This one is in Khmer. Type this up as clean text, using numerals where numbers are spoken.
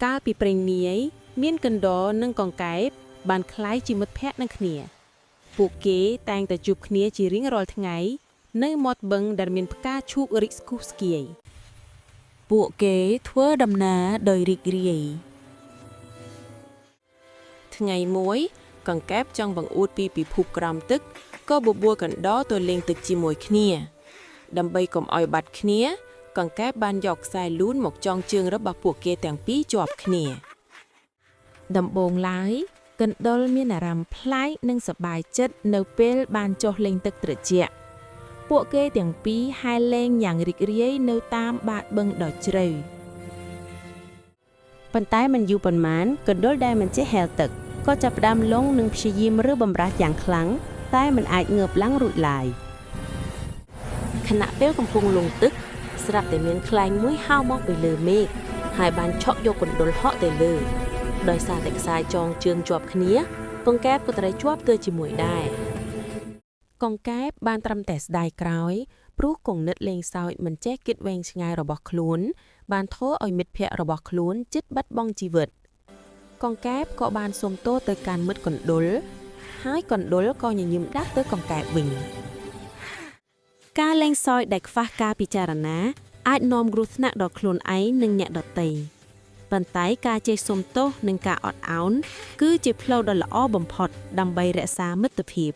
កាលពីព្រេងនាយមានកណ្ដរនិងកង្កែបបានคล้ายជាមិត្តភក្តិនឹងគ្នាពួកគេតែងតែជួបគ្នាជារៀងរាល់ថ្ងៃនៅមាត់បឹងដែលមានផ្កាឈូករីកស្គុះស្គាយពួកគេធ្វើដំណើរដោយរីករាយថ្ងៃមួយកង្កែបចង់បង្អួតពីពិភពក្រោមទឹកក៏បបួលកណ្ដរទៅលេងទឹកជាមួយគ្នាដើម្បីកុំឲ្យបាត់គ្នាកង្កែបបានយកខ្សែលូនមកចងជើងរបស់ពួកគេទាំងពីរជាប់គ្នាដំបូងឡើយកណ្ដុរមានអារម្មណ៍ប្លែកនិងសប្បាយចិត្តនៅពេលបានចុះលេងទឹកត្រជាក់ពួកគេទាំងពីរហែលលេងយ៉ាងរីករាយនៅតាមបាតបឹងដ៏ជ្រៅប៉ុន្តែមិនយូរប៉ុន្មានកណ្ដុរដែលមិនចេះហែលទឹកក៏ចាប់ផ្ដើមលង់និងព្យាយាមរើបម្រាស់យ៉ាងខ្លាំងតែមិនអាចងើបឡើងរួចឡើយខណៈពេលកំពុងលង់ទឹកស្រាប់តែមានខ្លែងមួយហៅមកពីលើមេឃហើយបានឆក់យកកណ្ដុរហក់ទៅលើដោយសារតែខ្សែចងជើងជាប់គ្នាកង្កែបក៏ត្រូវជាប់ទៅជាមួយដែរកង្កែបបានត្រឹមតែស្ដាយក្រោយព្រោះគំនិតលេងសើចមិនចេះគិតវែងឆ្ងាយរបស់ខ្លួនបានធ្វើឲ្យមិត្តភ័ក្តិរបស់ខ្លួនជិតបាត់បង់ជីវិតកង្កែបក៏បានសុំទោសទៅកាន់មិត្តកណ្ដុរហើយកណ្ដុរក៏ញញឹមដាក់ទៅកង្កែបវិញការលេងសើចដែលខ្វះការពិចារណាអាចនាំគ្រោះថ្នាក់ដល់ខ្លួនឯងនិងអ្នកដទៃប៉ុន្តែការចេះសុំទោសនិងការអត់ឱនគឺជាផ្លូវដ៏ល្អបំផុតដើម្បីរក្សាមិត្តភាព